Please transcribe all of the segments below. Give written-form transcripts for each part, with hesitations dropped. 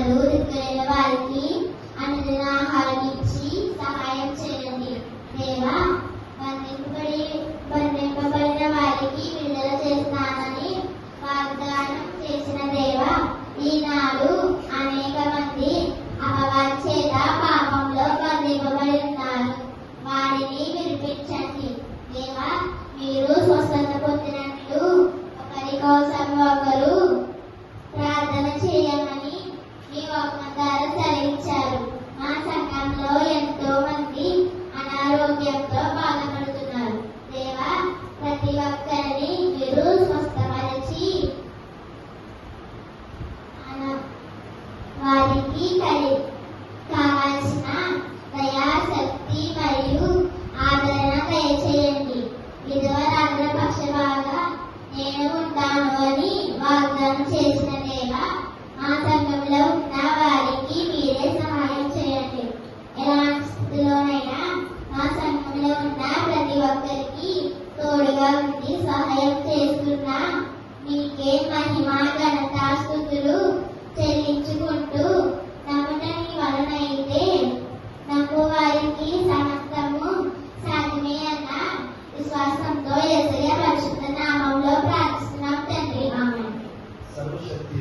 పేదలు, దిక్కులేని వారికి అనుదిన ఆహారం ఇచ్చి సహాయం చేయండి. దేవా, బంధింపబడిన వారికి విడుదల చేస్తానని వాగ్దానం చేసిన దేవా, ఈనాడు అనేక మంది అపవాది చేత పాపంలో బంధింపబడి ఉన్నారు. వారిని విడిపించండి. దేవా, మీరు స్వస్థత పొందినట్లు ఒకరి కోసం ఒకరు ప్రార్థన చేయమని మీ వాక్యం ద్వారా సెలవిచ్చారు. మా సంఘంలో ఎంతో మంది అనారోగ్యంతో బాధపడుతున్నారు. దేవా, ప్రతి ఒక్కరిని మీరు స్వస్థపరిచి వారికి కావాల్సిన దయాశక్తి మరియు ఆదరణ దయచేయండి. విధవరాంధ్ర పక్షవాగా నేను ఉంటాను అని వాగ్దానం చేసిన దేవా, మా సంఘంలో ఉన్న వారికి మీరే సహాయం చేయండి. ఎలాంటి స్థితిలోనైనా మా సంఘంలో ఉన్న ప్రతి ఒక్కరికి తోడుగా ఉండి సహాయం చేస్తున్న మీకే మహిమ, ఘనత, స్తుతులు చెల్లించుకుంటూ నమ్ముటని వలనైతే నమ్ము వారికి సమస్తము సాధ్యమే అన్న విశ్వాసంతో యేసయ్య పరిశుద్ధ నామంలో ప్రార్థిస్తున్నాం తండ్రి. ఆమేన్. సర్వశక్తి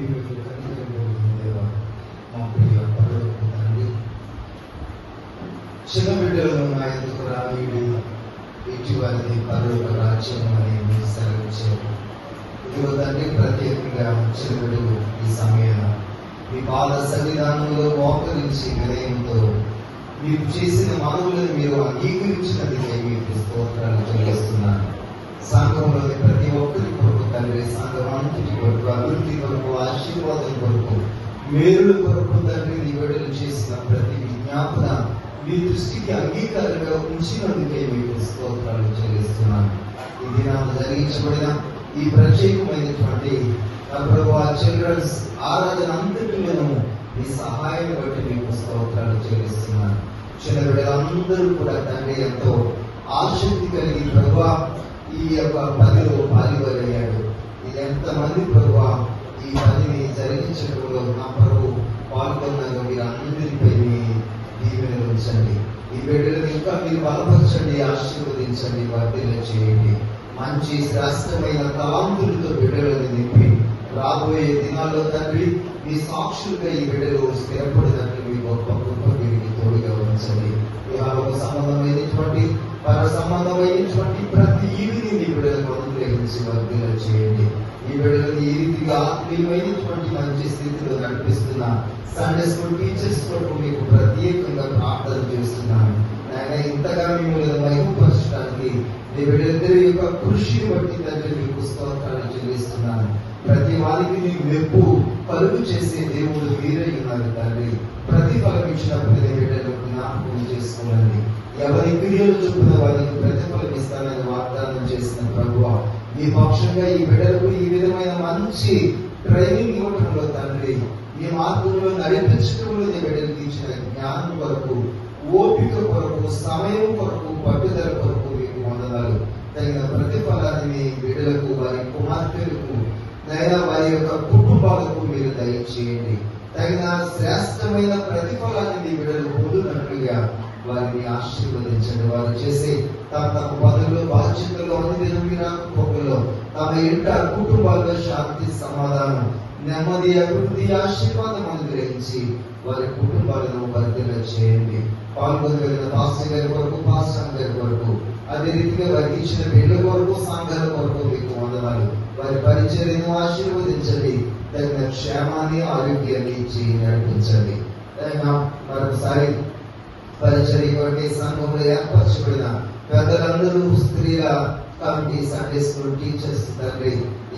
చిన్న బిడ్డలు ఎందుకు రావీడు ఇటీవలి పరలోక రాజ్యం అని సెలవించారు. ఇదిగో తండ్రి, ప్రత్యేకంగా చిన్న బిడ్డలు ఈ సమయంలో మీ పాద సన్నిధానంలో మోకరించి వినయంతో మీరు చేసిన మనవులను మీరు అంగీకరించినదిగా మీకు స్తోత్రాలు చెల్లిస్తున్నాను. సంఘంలోని ప్రతి ఒక్కరి కొరకు తండ్రి, సంఘం అంతటి కొరకు, అభివృద్ధి కొరకు, ఆశీర్వాదం కొరకు, మేలుల కొరకు తండ్రి నీ బిడ్డలు చేసిన ప్రతి విజ్ఞాపన మీ దృష్టికి అంగీకారంగా ఉంచినందుకే మీకు స్తోత్రాలు చెల్లిస్తున్నాను. ఈ దినాలు జరిగించబడిన ఈ ప్రత్యేకమైనటువంటి చిల్డ్రన్స్ ఆరాధన అంతటిలోనూ మీ సహాయం బట్టి మీకు స్తోత్రాలు చెల్లిస్తున్నాను. చిన్న బిడ్డలందరూ కూడా తండ్రి ఎంతో ఆసక్తి కలిగి ప్రభువా ఈ యొక్క పనిలో పాల్గొనయ్యాడు. ఇది ఎంతమంది ప్రభువా ఈ పనిని జరిగించడంలో నా ప్రభు పాల్గొన్నారో మీరు అందరిపై మీ దీవెనలు ఉంచండి. ఈ బిడ్డలను ఇంకా మీరు బలపరచండి, ఆశీర్వదించండి, వర్ధన చేయండి. మంచి శ్రేష్టమైన తలాంతులతో బిడ్డలను నింపి రాబోయే దినాల్లో తండ్రి మీ సాక్షులుగా ఈ బిడ్డలు స్థిరపడినట్లు మీ గొప్ప గొప్ప వీరికి తోడుగా ఉంచండి. ఇవాళ సంబంధమైనటువంటి పర సంబంధమైనటువంటి ప్రతి ఈవిని మీ బిడ్డలకు అనుగ్రహించి వర్ధన చేయండి. ఈ బిడ్డలను ఈ రీతిగా ఆత్మీయమైనటువంటి మంచి స్థితిలో నడిపిస్తున్న సండే స్కూల్ టీచర్స్ కొరకు మీకు ప్రత్యేకంగా ప్రార్థన చేస్తున్నాను. ఆయన ఇంతగా మిమ్మల్ని మహిమపరచడానికి మీ బిడ్డలిద్దరి యొక్క కృషిని బట్టి తండ్రి మీకు స్తోత్రాలు చెల్లిస్తున్నాను. ప్రతి వారికి మీకు మెప్పు కలుగు చేసే దేవుడు మీరే ఉన్నారు తండ్రి. ప్రతిఫలం ఇచ్చినప్పుడు బిడ్డలు జ్ఞాపకం చేసుకోనండి. ఎవరి క్రియలు చొప్పున వారికి ప్రతిఫలం ఇస్తానని వాగ్దానం చేసిన ప్రభువా, మీ పక్షంగా ఈ బిడ్డలకు ఈ విధమైన మంచి ట్రైనింగ్ ఇవ్వడంలో తండ్రి, ఈ మార్గంలో నడిపించడంలో నీ బిడ్డలకు ఇచ్చిన జ్ఞానం కొరకు, ఓపిక కొరకు, సమయం కొరకు, పట్టుదల కొరకు మీకు వందనాలు. తగిన ప్రతిఫలాన్ని బిడ్డలకు, వారి కుమార్తెలకు, నైనా వారి యొక్క కుటుంబాలకు మీరు దయచేయండి. తగిన శ్రేష్టమైన ప్రతిఫలాన్ని మీ బిడ్డలు పొందునట్లుగా వారిని ఆశీర్వదించండి. వారు చేసే తమ పనుల్లో, బాధ్యతల్లో, అనుదినంలో తమ ఇంట కుటుంబాల్లో శాంతి, సమాధానం, నెమ్మది, అభివృద్ధి, ఆశీర్వాదం అనుగ్రహించి వారి కుటుంబాలను వర్ధన చేయండి. పాల్గొనగలిగిన పాస్టర్ గారి కొరకు, పాస్టర్ గారి కొరకు, అదే రీతిగా వారికి ఇచ్చిన బిడ్డల కొరకు, సంఘాల కొరకు మీకు వందనాలు. వారి పరిచర్యను ఆశీర్వదించండి. తగిన క్షేమాన్ని, ఆరోగ్యాన్ని ఇచ్చి నడిపించండి. మరొకసారి పరిచర్య కొరకే సంఘంలో ఏర్పరచబడిన పెద్దలందరూ, స్త్రీల కమిటీ, సండే స్కూల్ టీచర్స్ తండ్రి,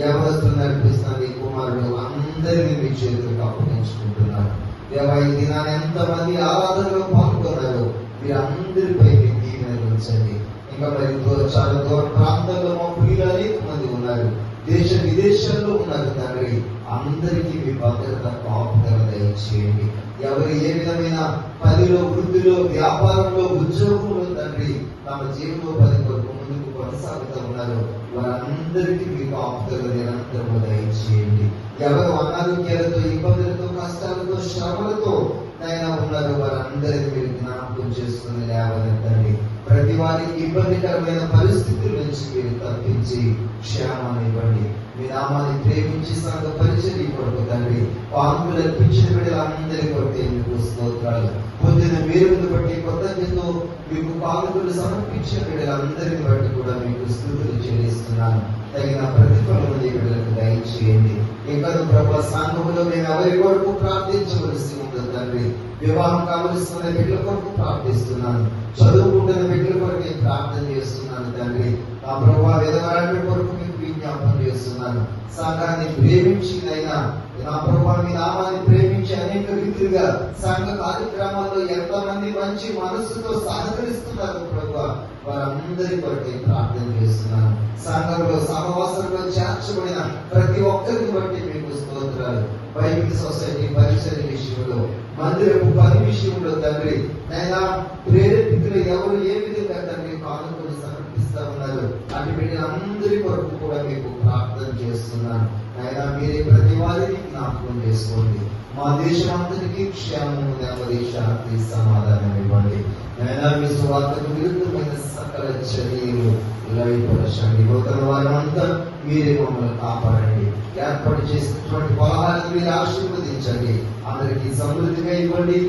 ఎవరస్తులు నడిపిస్తున్న ఈ కుమారుడు అందరినీ మీ చేతులకు అప్పగించుకుంటున్నారు. ఈ దినాన్ని ఎంతమంది ఆరాధనలో పాల్గొన్నారు మీరు అందరిపై మీ దీవెనలు ఉంచండి. ఇంకా మరి చాలా దూర ప్రాంతాల్లో మా ప్రియులు అనేక మంది ఉన్నారు, దేశ విదేశాల్లో ఉన్నారు తండ్రి. అందరికీ మీ భద్రత, కాపుదల దయచేయండి. ఎవరు ఏ విధమైన పనిలో, వృద్ధిలో, వ్యాపారంలో, ఉద్యోగంలో తండ్రి తమ జీవనోపాధి కొరకు ముందుకు కొనసాగుతూ ఉన్నారు వారందరికీ మీ కాపుదల నిరంతరము దయచేయండి. ఎవరు అనారోగ్యాలతో, ఇబ్బందులతో, కష్టాలతో, శ్రమలతో నైనా ఉన్నారు, వారందరికీ మీరు జ్ఞాపకం చేసుకుని లేవనెత్తండి. ప్రతి వారికి ఇబ్బందికరమైన పరిస్థితుల నుంచి మీరు తప్పించి క్షేమాన్ని ఇవ్వండి. మీ నామాన్ని ప్రేమించి సంఘ పరిచర్య కొరకు తండ్రి పాములు అర్పించిన బిడ్డలందరి కొరకే మీకు స్తోత్రాలు. పొందిన మేలును బట్టి కృతజ్ఞతతో మీకు కానుకలు సమర్పించిన బిడ్డలందరిని బట్టి కూడా మీకు స్తుతులు చెల్లిస్తున్నాను. తగిన ప్రతిఫలం బిడ్డలకు దయచేయండి. ఇంకా ప్రభు సంఘములో మేము ఎవరి కొరకు ప్రార్థించవలసి ఉంటుంది తండ్రి. వివాహం కావలసిన బిడ్డల కొరకు ప్రార్థిస్తున్నాను. చదువుకుంటున్న బిడ్డల కొరకు నేను ప్రార్థన చేస్తున్నాను తండ్రి. నా ప్రభు విధవరాంటి కొరకు మీకు విజ్ఞాపన చేస్తున్నాను. సంఘాన్ని ప్రేమించినైనా నా ప్రభు మీ నామాన్ని ప్రేమించి అనేక రీతిగా సంఘ కార్యక్రమాల్లో ఎంతమంది మంచి మనసుతో సహకరిస్తున్నారు ప్రభు, వారందరి కొరకే ప్రార్థన చేస్తున్నాను. సంఘంలో సహవాసంలో చేర్చబడిన ప్రతి ఒక్కరిని బట్టి మీకు స్తోత్రాలు. బైబిల్ సొసైటీ పరిచర్య విషయంలో, మందిరపు పని విషయంలో తండ్రి నైనా ప్రేరేపితులు ఎవరు ఏ విధంగా తండ్రి కానుకలు సమర్పిస్తా ఉన్నారు, అటు బిడ్డలందరి కొరకు కూడా మీకు ప్రార్థన చేస్తున్నాను. అయినా మీరే ప్రతి వారిని జ్ఞాపకం చేసుకోండి. మా దేశం అందరికీ క్షేమము, నెమ్మది, శాంతి, సమాధానం ఇవ్వండి. అయినా మీ స్వార్థకు విరుద్ధమైన సకల చర్యలు లయపరచండి. నూతన వారమంతా మీరే మమ్మల్ని కాపాడండి. ఏర్పాటు చేసినటువంటి పొలాలను మీరు ఆశీర్వదించండి. అందరికీ సమృద్ధిగా ఇవ్వండి,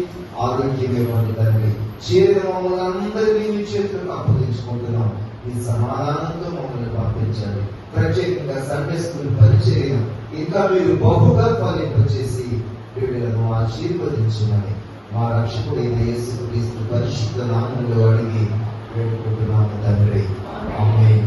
ఆరోగ్యం ఇవ్వండి తండ్రి. చేరిన మమ్మల్ని అందరినీ మీ చేతులకు అప్పగించుకుంటున్నాం. ఈ సమాధానంతో మమ్మల్ని పంపించండి. ప్రత్యేకంగా సండే స్కూల్ పరిచర్య ఇంకా మీరు బహుగా ఫలింపచేసి వీళ్ళను ఆశీర్వదించమని మా రక్షకుడైన యేసుక్రీస్తు పరిశుద్ధ నామములో అడిగి వేడుకుంటున్నాము తండ్రి. ఆమేన్.